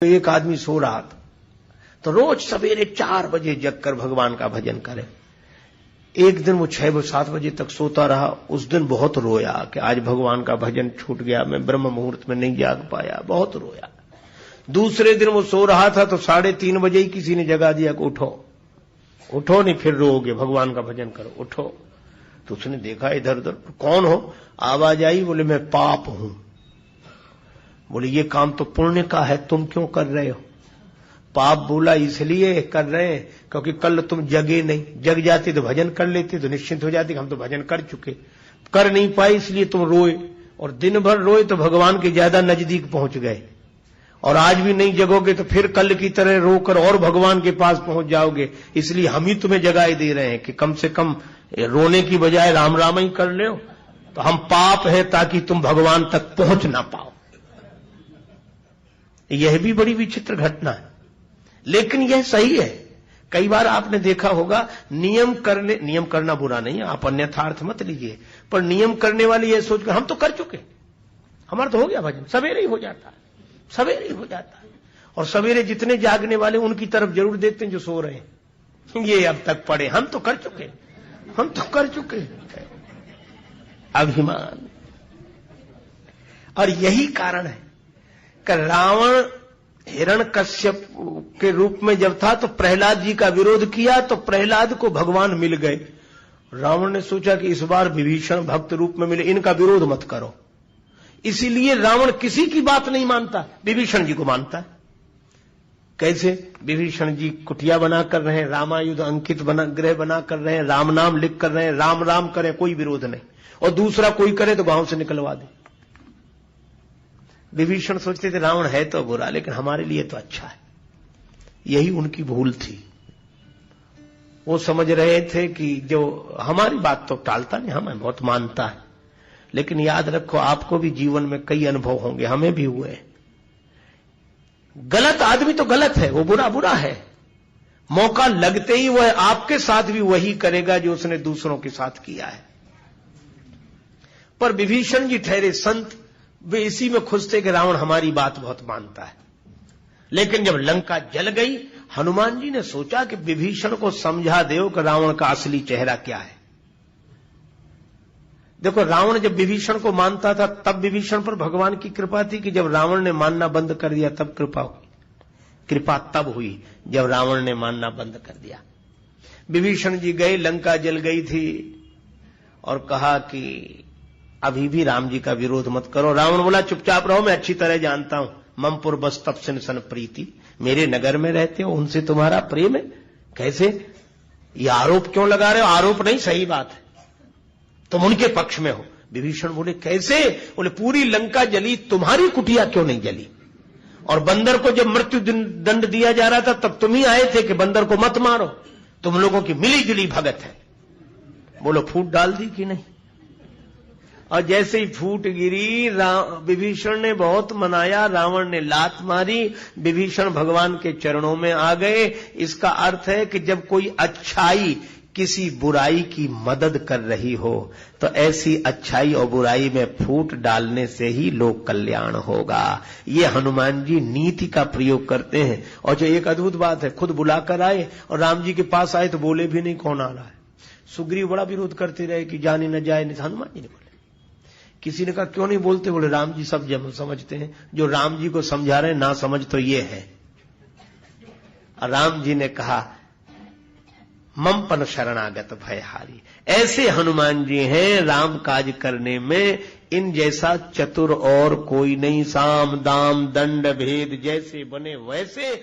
एक आदमी सो रहा था तो रोज सवेरे 4 बजे जगकर भगवान का भजन करे। एक दिन वो 6-7 बजे तक सोता रहा। उस दिन बहुत रोया कि आज भगवान का भजन छूट गया, मैं ब्रह्म मुहूर्त में नहीं जाग पाया, बहुत रोया। दूसरे दिन वो सो रहा था तो 3:30 बजे ही किसी ने जगा दिया कि उठो उठो, नहीं फिर रोओगे, भगवान का भजन करो, उठो। तो उसने देखा इधर उधर, कौन हो? आवाज आई, बोले मैं पाप हूं। बोले ये काम तो पुण्य का है, तुम क्यों कर रहे हो? पाप बोला इसलिए कर रहे हैं क्योंकि कल तुम जगे नहीं, जग जाते तो भजन कर लेते तो निश्चिंत हो जाते, हम तो भजन कर चुके, कर नहीं पाए इसलिए तुम रोए, और दिन भर रोए तो भगवान के ज्यादा नजदीक पहुंच गए, और आज भी नहीं जगोगे तो फिर कल की तरह रोकर और भगवान के पास पहुंच जाओगे, इसलिए हम ही तुम्हें जगाए दे रहे हैं कि कम से कम रोने की बजाय राम राम ही कर ले। तो हम पाप है ताकि तुम भगवान तक पहुंच ना पाओ। यह भी बड़ी विचित्र घटना है, लेकिन यह सही है। कई बार आपने देखा होगा नियम करना बुरा नहीं है, आप अन्यथार्थ मत लीजिए, पर नियम करने वाले यह सोचकर हम तो कर चुके, हमारा तो हो गया भजन, सवेरे ही हो जाता है, सवेरे ही हो जाता है। और सवेरे जितने जागने वाले उनकी तरफ जरूर देखते हैं जो सो रहे हैं, ये अब तक पड़े, हम तो कर चुके, हम तो कर चुके। अभिमान। और यही कारण है कि रावण हिरण्यकश्यप के रूप में जब था तो प्रहलाद जी का विरोध किया, तो प्रहलाद को भगवान मिल गए। रावण ने सोचा कि इस बार विभीषण भक्त रूप में मिले, इनका विरोध मत करो, इसीलिए रावण किसी की बात नहीं मानता, विभीषण जी को मानता है। कैसे? विभीषण जी कुटिया बना कर रहे हैं, रामायुध अंकित ग्रह बना कर रहे हैं, राम नाम लिख कर रहे हैं, राम राम करें, कोई विरोध नहीं, और दूसरा कोई करे तो गांव से निकलवा दे। विभीषण सोचते थे रावण है तो बुरा लेकिन हमारे लिए तो अच्छा है। यही उनकी भूल थी। वो समझ रहे थे कि जो हमारी बात तो टालता नहीं, हमें बहुत मानता है, लेकिन याद रखो आपको भी जीवन में कई अनुभव होंगे, हमें भी हुए। गलत आदमी तो गलत है, वो बुरा बुरा है, मौका लगते ही वह आपके साथ भी वही करेगा जो उसने दूसरों के साथ किया है। पर विभीषण जी ठहरे संत, वे इसी में खुश थे कि रावण हमारी बात बहुत मानता है। लेकिन जब लंका जल गई, हनुमान जी ने सोचा कि विभीषण को समझा दो कि रावण का असली चेहरा क्या है। देखो रावण जब विभीषण को मानता था तब विभीषण पर भगवान की कृपा थी कि जब रावण ने मानना बंद कर दिया तब कृपा हुई। कृपा तब हुई जब रावण ने मानना बंद कर दिया। विभीषण जी गए, लंका जल गई थी, और कहा कि अभी भी राम जी का विरोध मत करो। रावण बोला चुपचाप रहो, मैं अच्छी तरह जानता हूं, ममपुर बस तप सन प्रीति, मेरे नगर में रहते हो, उनसे तुम्हारा प्रेम है। कैसे ये आरोप क्यों लगा रहे हो? आरोप नहीं, सही बात है, तुम उनके पक्ष में हो। विभीषण बोले कैसे? बोले पूरी लंका जली, तुम्हारी कुटिया क्यों नहीं जली? और बंदर को जब मृत्यु दंड दिया जा रहा था तब तुम ही आए थे कि बंदर को मत मारो, तुम लोगों की मिली जुली भगत है। बोलो फूट डाल दी कि नहीं? और जैसे ही फूट गिरी, विभीषण ने बहुत मनाया, रावण ने लात मारी, विभीषण भगवान के चरणों में आ गए। इसका अर्थ है कि जब कोई अच्छाई किसी बुराई की मदद कर रही हो तो ऐसी अच्छाई और बुराई में फूट डालने से ही लोक कल्याण होगा। ये हनुमान जी नीति का प्रयोग करते हैं। और जो एक अद्भुत बात है, खुद बुलाकर आए और राम जी के पास आए तो बोले भी नहीं कौन आ रहा है। सुग्रीव बड़ा विरोध करते रहे कि जाने न जाए, नहीं, हनुमान जी ने बोले। किसी ने कहा क्यों नहीं बोलते? बोले राम जी सब जब समझते हैं, जो राम जी को समझा रहे ना समझ तो ये है। और राम जी ने कहा ममपन शरणागत भयहारी। ऐसे हनुमान जी हैं राम काज करने में, इन जैसा चतुर और कोई नहीं। साम दाम दंड भेद जैसे बने वैसे